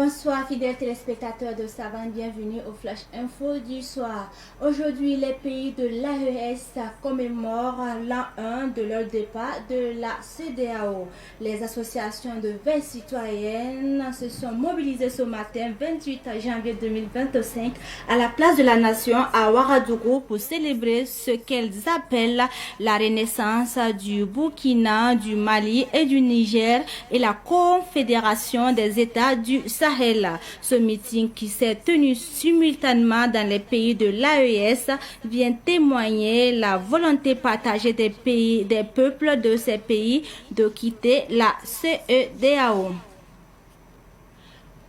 Bonsoir fidèles téléspectateurs de Savane, bienvenue au Flash Info du soir. Aujourd'hui, les pays de l'AES commémorent l'an 1 de leur départ de la CEDEAO. Les associations de veille citoyenne se sont mobilisées ce matin 28 janvier 2025 à la place de la Nation à Ouagadougou pour célébrer ce qu'elles appellent la renaissance du Burkina, du Mali et du Niger et la Confédération des États du Sahel. Ce meeting qui s'est tenu simultanément dans les pays de l'AES vient témoigner la volonté partagée des peuples de ces pays de quitter la CEDEAO.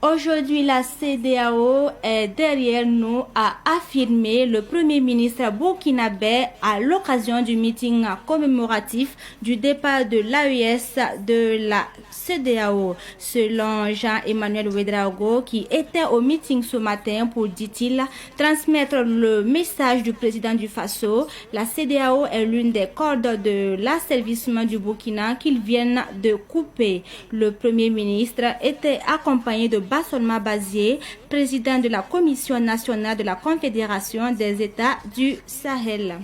Aujourd'hui, la CEDEAO est derrière nous, a affirmé le Premier ministre burkinabé à l'occasion du meeting commémoratif du départ de l'AES de la CEDEAO. Selon Jean-Emmanuel Ouedraogo, qui était au meeting ce matin pour, dit-il, transmettre le message du président du Faso, la CEDEAO est l'une des cordes de l'asservissement du Burkina qu'ils viennent de couper. Le Premier ministre était accompagné de Bassolma Bazié, président de la Commission nationale de la Confédération des États du Sahel.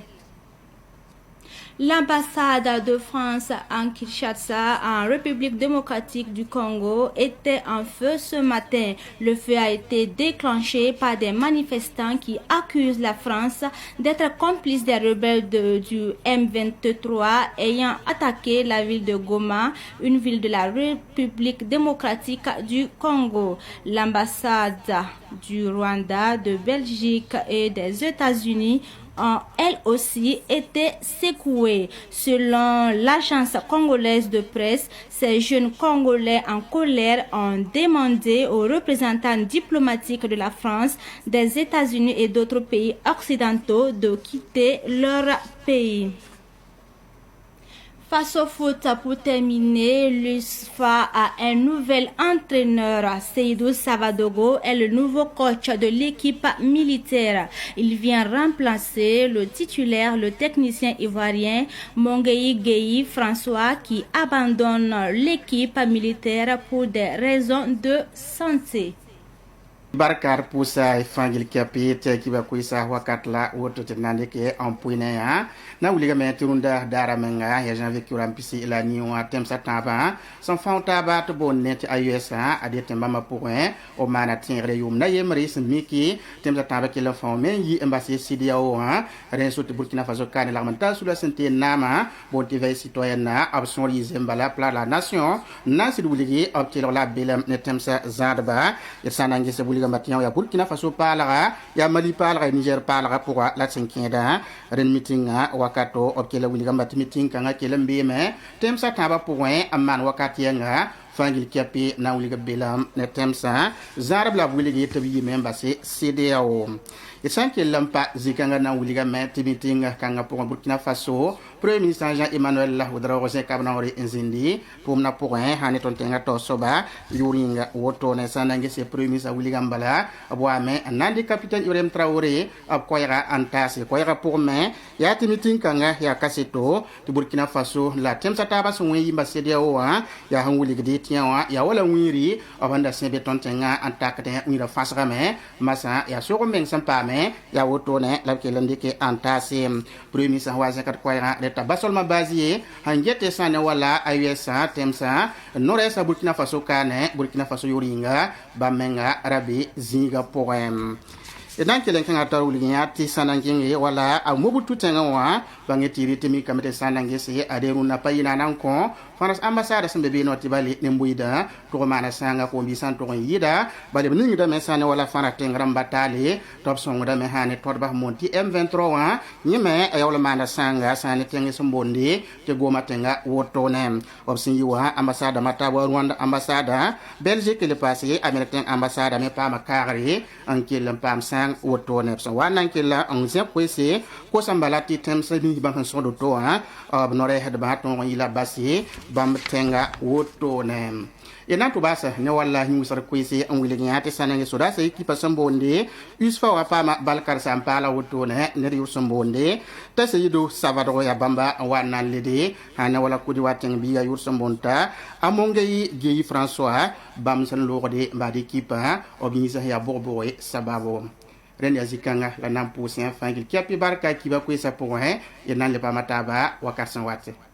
L'ambassade de France en Kinshasa, en République démocratique du Congo, était en feu ce matin. Le feu a été déclenché par des manifestants qui accusent la France d'être complice des rebelles du M23 ayant attaqué la ville de Goma, une ville de la République démocratique du Congo. L'ambassade du Rwanda, de Belgique et des États-Unis ont elle aussi été secouées. Selon l'agence congolaise de presse, ces jeunes Congolais en colère ont demandé aux représentants diplomatiques de la France, des États-Unis et d'autres pays occidentaux de quitter leur pays. Face au foot, pour terminer, l'USFA a un nouvel entraîneur. Seydou Savadogo est le nouveau coach de l'équipe militaire. Il vient remplacer le titulaire, le technicien ivoirien Mongueï Gueye François, qui abandonne l'équipe militaire pour des raisons de santé. Barkar pusa fangil kapit kiba kuisa wakatla woto tenande ke ampuine ya na uliga menturunda dara menga ya janvier kuram pisi la niwa tem sataba son fanta ba to bonnet ayesa ade tembama point o mana tingre yum na yemri smiki tem sataba ke la fond men yi embassy CEDEAO ha renso te Burkina Faso kan la manta sous la santé nama bon TV citoyen na option zembala pla la nation na siduligi optilo la belam ne tem sa zadba ya sanangi se Gambatian ya Burkina Faso palara ya Mali palara Niger palara pour la cinquième ren meeting wakato okela wili gambati meeting kanga kelembe me temsa taba point amman wakati nga fangil kiapi na wili gabelam ne temsa zarabla wili gi tabi memba se CEDEAO esanke lampa zikanga na wili gamati meeting kanga pour Burkina Faso Premier ministre Jean-Emmanuel Ouedraogo kabnawri inzindi pour na point haneton tenga to soba yuringa woto ne sanange se Premier ministre wili gambala abwame nandi capitaine Ibrahim Traoré ab koyra antase koyra pour me ya meeting kanga ya kaseto de Burkina Faso la temsa taba so wi ba CEDEAO ya hanguli gidi tiawa ya wala wiri abanda sembe tontenga antakate wira fasrame masa ya so meng sampame ya woto ne la kelandike antase Premier ministre waza kat koyra de Bassolma Bazié hangete sane wala ayesa temsa noresa Burkina Faso kane Burkina Faso yoringa bamenga arabi zinga poem edan kelen kan atar wuli ya ti sanange wala amubu tutenga wa bangeti temi kamete sanange se aderu na payina nan ko France ambassade sembe be noti bali nembuida to mana sanga ko bi santo yida bali ningi da mesane wala fana tengram batale top song da me hane to ba monti M23 nyime ayawla mana sanga sane tengi sombondi te goma tenga woto nem opsin yiwa ambassade mata Rwanda ambassade Belgique le passé américain ambassade me pa makari ankel pam sang woto nem so wanan kila on zep kwese ko sambala ti tem sabi ban so do to nore head ba ton yila basi bam tenga woto nem ena to basa ne wallahi musar kuisi an wilinya te sanange soda sai ki pasambonde usfa wa pama balkar sampala woto ne ne yu sombonde ta sayido savado ya bamba wa nan lede hana wala kudi waten bi ya yur sombonta amonge yi geyi François bam san lorde mbadi kipa obinisa ya borbo sababo ren ya zikanga la nampu sen fangil kiapi barka kiba kuisa pour hein et nan le pamataba wakarsan wate